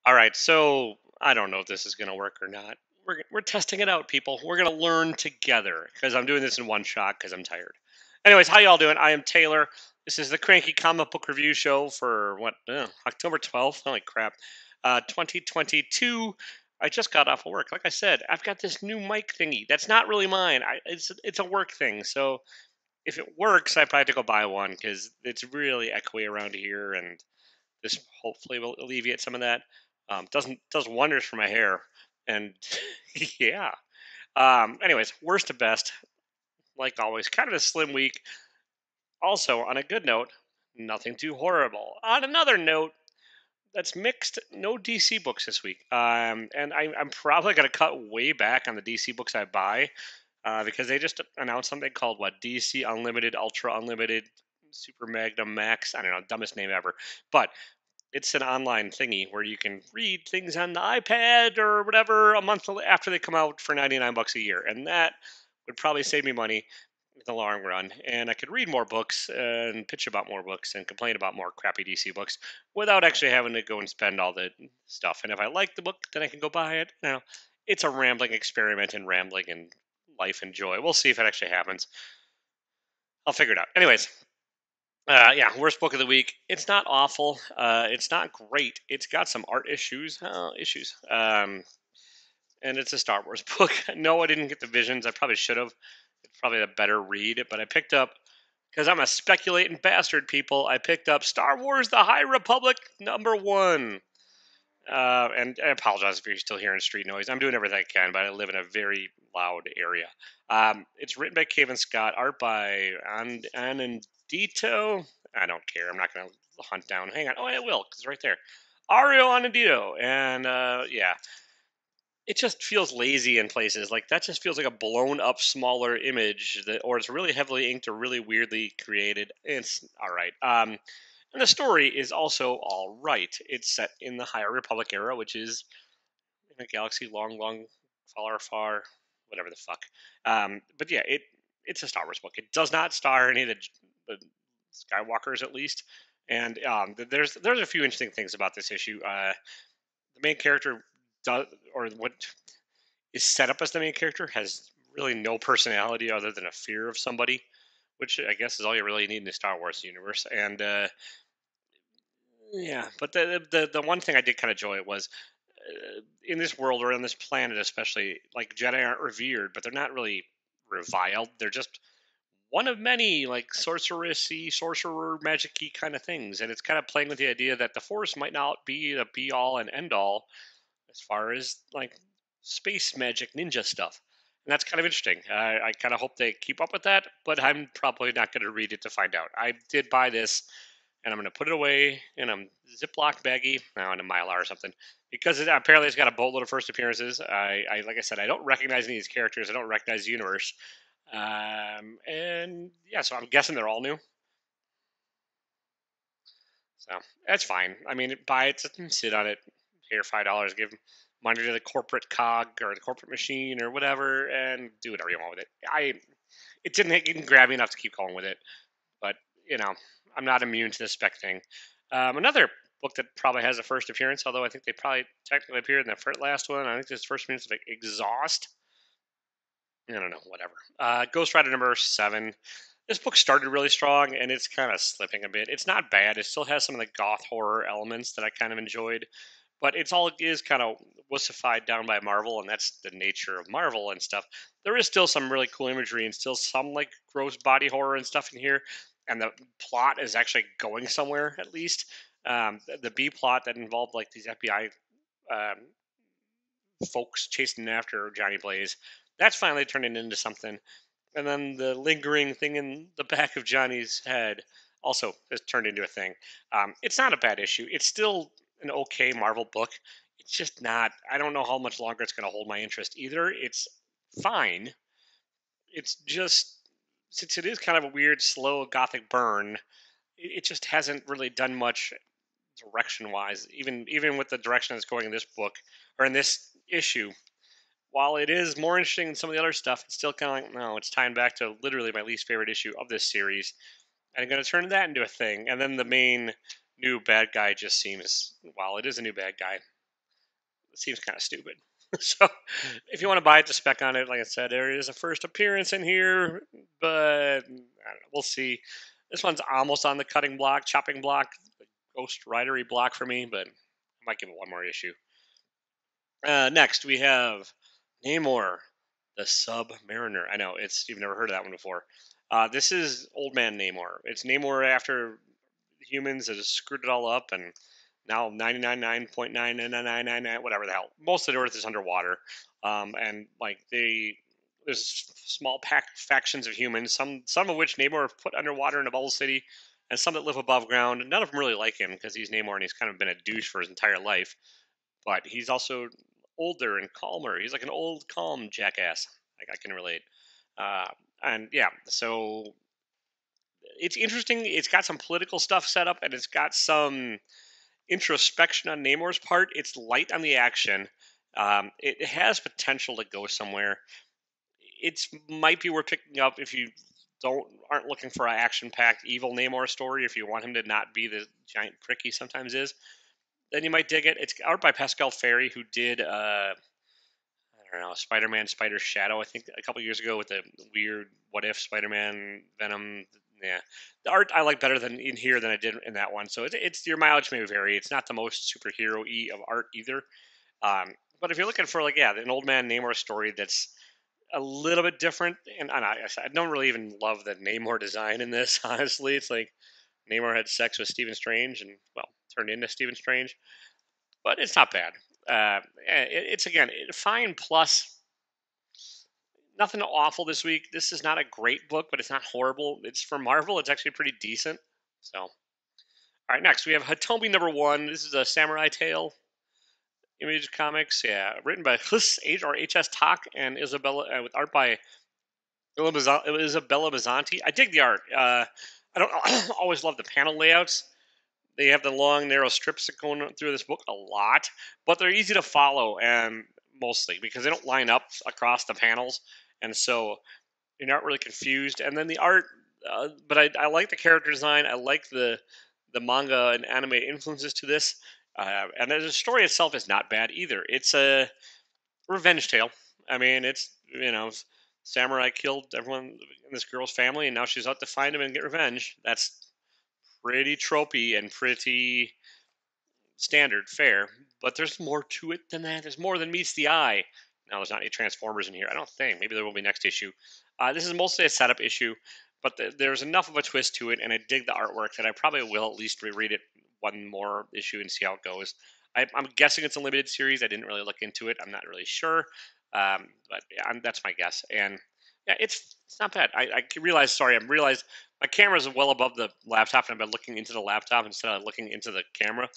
All right, so I don't know if this is going to work or not. We're testing it out, people. We're going to learn together because I'm doing this in one shot because I'm tired. Anyways, how y'all doing? I am Taylor. This is the Cranky Comic Book Review Show for what? October 12th. Holy crap. 2022. I just got off of work. Like I said, I've got this new mic thingy. That's not really mine. It's a work thing. So if it works, I probably have to go buy one because it's really echoey around here, and this hopefully will alleviate some of that. Does wonders for my hair, and yeah. Anyways, worst to best, like always, kind of a slim week. Also, on a good note, nothing too horrible. On another note, that's mixed. No DC books this week, and I'm probably gonna cut way back on the DC books I buy because they just announced something called what DC Unlimited, Ultra Unlimited, Super Magnum Max. I don't know, dumbest name ever, but it's an online thingy where you can read things on the iPad or whatever a month after they come out for 99 bucks a year. And that would probably save me money in the long run. And I could read more books and pitch about more books and complain about more crappy DC books without actually having to go and spend all the stuff. And if I like the book, then I can go buy it. It's a rambling experiment in rambling and life and joy. We'll see if it actually happens. I'll figure it out. Anyways, yeah, worst book of the week. It's not awful. It's not great. It's got some art issues. And it's a Star Wars book. No, I didn't get the visions. I probably should have. It's probably a better read. But I picked up because I'm a speculating bastard. People, I picked up Star Wars: The High Republic #1. And I apologize if you're still hearing street noise. I'm doing everything I can, but I live in a very loud area. It's written by Kevin Scott, art by Anandito. I don't care. I'm not going to hunt down. Hang on. Oh, I will, because it's right there. Ario Anandito. And yeah, it just feels lazy in places. Like, that just feels like a blown up, smaller image, or it's really heavily inked or really weirdly created. It's all right. And the story is also all right. It's set in the High Republic era, which is in a galaxy long, long, far, far, whatever the fuck. But yeah, it's a Star Wars book. It does not star any of the Skywalkers, at least. And there's a few interesting things about this issue. The main character does, or what is set up as the main character, has really no personality other than a fear of somebody, which I guess is all you really need in the Star Wars universe. And yeah, but the one thing I did kind of enjoy was in this world or on this planet, especially, like, Jedi aren't revered, but they're not really reviled. They're just one of many, like, sorceressy, sorcerer, magic-y kind of things, and it's kind of playing with the idea that the Force might not be the be all and end all as far as, like, space magic ninja stuff. And that's kind of interesting. I kind of hope they keep up with that, but I'm probably not going to read it to find out. I did buy this, and I'm going to put it away in a Ziploc baggie, now in a Mylar or something, because apparently it's got a boatload of first appearances. Like I said, I don't recognize any of these characters. I don't recognize the universe, and yeah, so I'm guessing they're all new. So that's fine. I mean, buy it, sit on it, here $5, give money to the corporate cog or the corporate machine or whatever, and do whatever you want with it. It didn't grab me enough to keep going with it, but you know, I'm not immune to the spec thing. Another book that probably has a first appearance, although I think they probably technically appeared in the last one. I think this first appearance is like Exhaust. I don't know, whatever. Ghost Rider #7. This book started really strong, and it's kind of slipping a bit. It's not bad. It still has some of the goth horror elements that I kind of enjoyed, but it's all is kind of wussified down by Marvel, and that's the nature of Marvel and stuff. There is still some really cool imagery and still some, like, gross body horror and stuff in here, and the plot is actually going somewhere, at least. The B plot that involved, like, these FBI um, folks chasing after Johnny Blaze, that's finally turning into something. And then the lingering thing in the back of Johnny's head also has turned into a thing. It's not a bad issue. It's still an okay Marvel book. It's just not. I don't know how much longer it's going to hold my interest either. It's fine. It's just, since it is kind of a weird, slow gothic burn, it just hasn't really done much direction wise. Even with the direction it's going in this book or in this issue, while it is more interesting than some of the other stuff, it's still kind of like, no, it's tying back to literally my least favorite issue of this series. And I'm going to turn that into a thing. And then the main new bad guy just seems, well, it is a new bad guy. it seems kind of stupid. So if you want to buy it, the spec on it, like I said, there is a first appearance in here, but I don't know, we'll see. This one's almost on the chopping block, the Ghost Ridery block for me, but I might give it one more issue. Next, we have Namor, the Submariner. I know you've never heard of that one before. This is Old Man Namor. It's Namor after humans has screwed it all up, and now 99.99999, whatever the hell. Most of the Earth is underwater, and like there's small factions of humans, some of which Namor put underwater in a bubble city, and some that live above ground. None of them really like him because he's Namor and he's kind of been a douche for his entire life. But he's also older and calmer. He's like an old, calm jackass. Like I can relate. Uh, and yeah, so it's interesting. It's got some political stuff set up, and it's got some introspection on Namor's part. It's light on the action. It has potential to go somewhere. It's might be worth picking up if you aren't looking for an action-packed evil Namor story. If you want him to not be the giant prick he sometimes is, then you might dig it. It's art by Pascal Ferry, who did I don't know, Spider-Man, Spider Shadow. I think a couple years ago with the weird What If Spider-Man Venom. Yeah, the art I like better than in here than I did in that one. So it's your mileage may vary. It's not the most superhero-y of art either. But if you're looking for an old man Namor story that's a little bit different, and I don't really even love the Namor design in this. Honestly, it's like Namor had sex with Stephen Strange and turned into Stephen Strange, but it's not bad. It's again fine plus nothing awful this week. This is not a great book, but it's not horrible. It's for Marvel. It's actually pretty decent. So, all right, next we have Hitomi #1. This is a samurai tale. Image Comics, yeah, written by H.S. Tak and Isabella, with art by Isabella Mazzanti. I dig the art. I don't always love the panel layouts. They have the long, narrow strips that go through this book a lot, but they're easy to follow, and mostly because they don't line up across the panels, and so you're not really confused. And then the art, but I like the character design. I like the manga and anime influences to this, and the story itself is not bad either. It's a revenge tale. I mean, it's samurai killed everyone in this girl's family, and now she's out to find him and get revenge. That's pretty tropey and pretty standard fare, but there's more to it than that. There's more than meets the eye. Now, there's not any Transformers in here. I don't think. Maybe there will be next issue. This is mostly a setup issue, but there's enough of a twist to it, and I dig the artwork that I probably will at least reread it one more issue and see how it goes. I'm guessing it's a limited series. I didn't really look into it. I'm not really sure, but yeah, that's my guess. And yeah, it's not bad. I realized. Sorry, I realized my camera is well above the laptop, and I've been looking into the laptop instead of looking into the camera.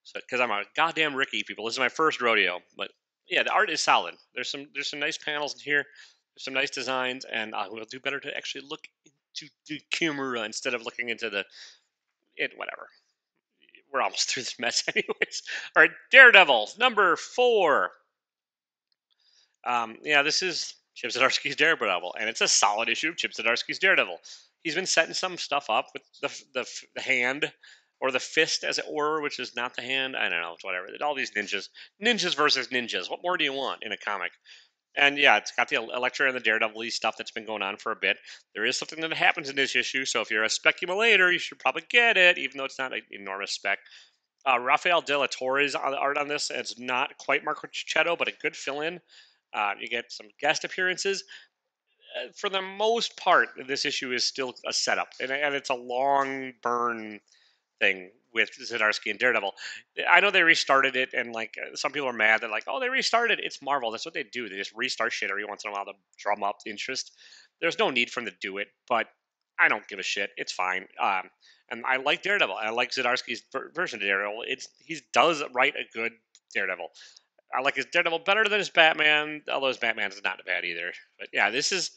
So, because I'm a goddamn Ricky, people, this is my first rodeo. But yeah, the art is solid. There's some nice panels in here. There's some nice designs, and we'll do better to actually look into the camera instead of looking into whatever. We're almost through this mess, anyways. All right, Daredevil #4. Yeah, this is Chip Zdarsky's Daredevil, and it's a solid issue of Chip Zdarsky's Daredevil. He's been setting some stuff up with the hand or the fist, as it were, which is not the hand. I don't know, it's whatever. All these ninjas versus ninjas. What more do you want in a comic? And yeah, it's got the Elektra and the Daredevil stuff that's been going on for a bit. There is something that happens in this issue, so if you're a speculator, you should probably get it, even though it's not an enormous spec. Rafael De La Torre's on the art on this. It's not quite Marco Cicchetto, but a good fill-in. You get some guest appearances. For the most part, this issue is still a setup, and it's a long burn thing with Zdarsky and Daredevil. I know they restarted it, and some people are mad. They're like, "Oh, they restarted." It's Marvel. That's what they do. They just restart shit every once in a while to drum up interest. There's no need for them to do it, but I don't give a shit. It's fine. And I like Daredevil. I like Zdarsky's version of Daredevil. He does write a good Daredevil. I like his Daredevil better than his Batman, although his Batman's not bad either. But yeah, this is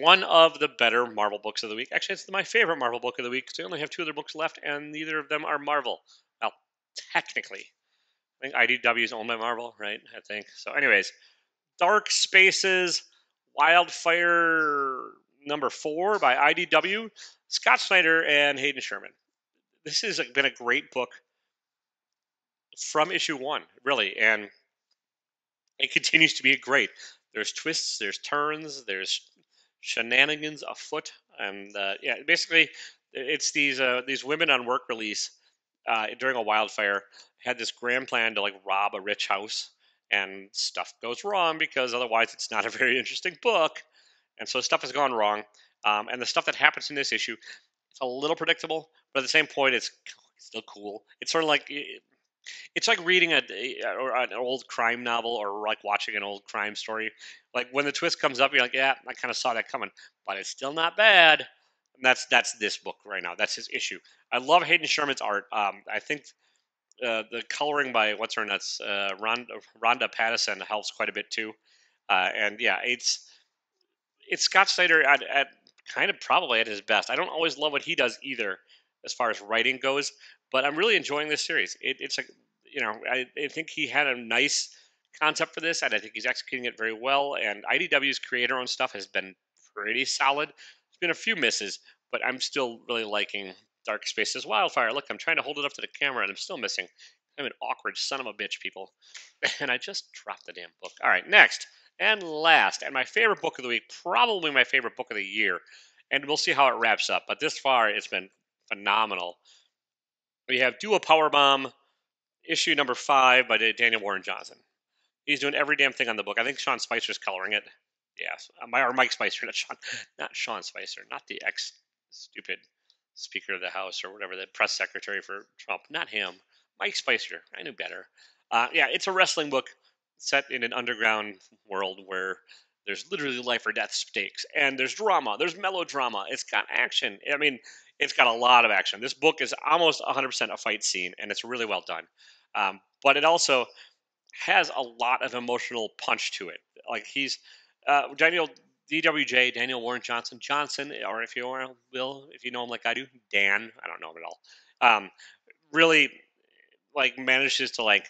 one of the better Marvel books of the week. Actually, it's my favorite Marvel book of the week because I only have two other books left, and neither of them are Marvel. Well, technically. I think IDW is owned by Marvel, right? I think. So, anyways, Dark Spaces Wildfire #4 by IDW, Scott Snyder and Hayden Sherman. This has been a great book from issue one, really, and it continues to be great. There's twists, there's turns, there's shenanigans afoot, and yeah, basically, it's these women on work release during a wildfire had this grand plan to like rob a rich house, and stuff goes wrong because otherwise it's not a very interesting book, and so stuff has gone wrong. And the stuff that happens in this issue, it's a little predictable, but at the same point, it's still cool. It's sort of like it's like reading or an old crime novel or like watching an old crime story. Like when the twist comes up, you're like, yeah, I kind of saw that coming, but it's still not bad. And that's this book right now. That's his issue. I love Hayden Sherman's art. I think the coloring by what's her nuts, Rhonda Pattison helps quite a bit too. And yeah, it's Scott Snyder at kind of probably at his best. I don't always love what he does either, as far as writing goes, but I'm really enjoying this series. It's like I think he had a nice concept for this, and I think he's executing it very well. And IDW's creator-owned stuff has been pretty solid. There's been a few misses, but I'm still really liking Dark Spaces Wildfire. Look, I'm trying to hold it up to the camera, and I'm still missing. I'm an awkward son of a bitch, people. And I just dropped the damn book. All right, next. And last, and my favorite book of the week, probably my favorite book of the year. And we'll see how it wraps up. But this far, it's been phenomenal. We have Do a Powerbomb, issue number 5 by Daniel Warren Johnson. He's doing every damn thing on the book. I think Sean Spicer's coloring it. Yes, or Mike Spicer, not Sean Spicer, not the ex-stupid Speaker of the House or whatever, the press secretary for Trump. Not him. Mike Spicer. I knew better. Yeah, it's a wrestling book set in an underground world where there's literally life or death stakes, and there's drama, there's melodrama, it's got action. I mean, it's got a lot of action. This book is almost 100% a fight scene, and it's really well done. But it also has a lot of emotional punch to it. Like he's Daniel Warren Johnson, or if you will, if you know him like I do, Dan. I don't know him at all. Really, like manages to like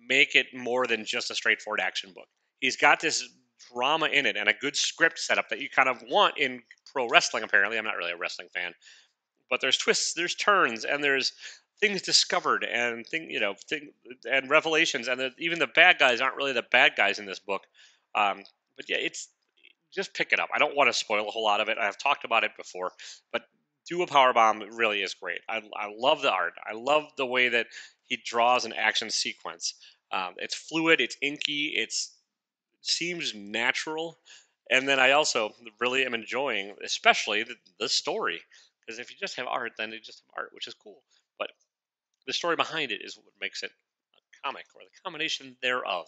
make it more than just a straightforward action book. He's got this drama in it and a good script setup that you kind of want in pro wrestling. Apparently, I'm not really a wrestling fan, but there's twists, there's turns, and there's things discovered and and revelations, and even the bad guys aren't really the bad guys in this book. But yeah, it's just pick it up. I don't want to spoil a whole lot of it. I've talked about it before, but Do a Powerbomb really is great. I love the art. I love the way that he draws an action sequence. It's fluid. It's inky. It seems natural. And then I also really am enjoying, especially the story, because if you just have art, then you just have art, which is cool. But the story behind it is what makes it a comic, or the combination thereof.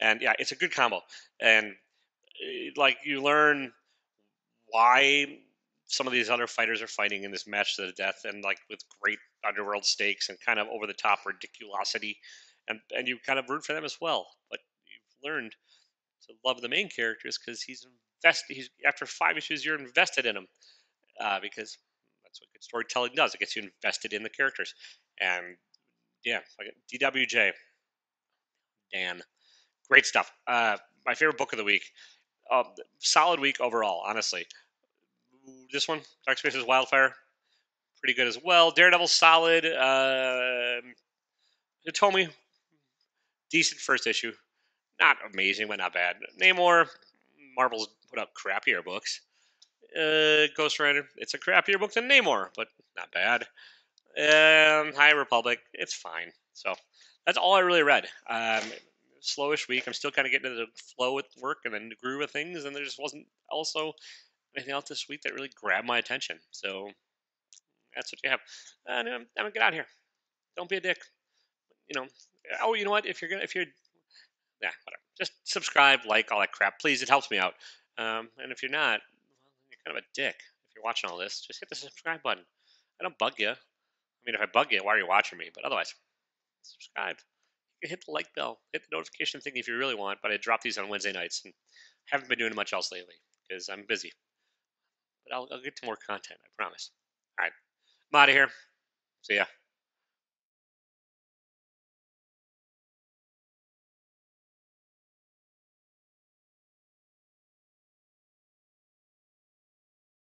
And yeah, it's a good combo. And like you learn why some of these other fighters are fighting in this match to the death, and like with great underworld stakes and kind of over the top ridiculosity, and you kind of root for them as well. But you've learned to love the main characters because he's invested. He's after 5 issues, you're invested in him because that's what good storytelling does. It gets you invested in the characters, and yeah, like DWJ, Dan, great stuff. My favorite book of the week. Solid week overall, honestly. This one, Dark Spaces Wildfire, pretty good as well. Daredevil, solid. Hitomi, decent first issue. Not amazing, but not bad. Namor, Marvel's put out crappier books. Ghost Rider, it's a crappier book than Namor, but not bad. High Republic, it's fine. So that's all I really read. Slowish week. I'm still kind of getting into the flow with work and then the groove of things, and there just wasn't also anything else this week that really grabbed my attention. So that's what you have. I'm gonna get out of here. Don't be a dick. You know. Oh, you know what? If you're, yeah, whatever. Just subscribe, like all that crap, please. It helps me out. And if you're not, well, you're kind of a dick. If you're watching all this, just hit the subscribe button. I don't bug you. I mean, if I bug you, why are you watching me? But otherwise, subscribe. You can hit the like bell, hit the notification thing if you really want. But I drop these on Wednesday nights and haven't been doing much else lately because I'm busy. But I'll get to more content, I promise. All right. I'm out of here. See ya.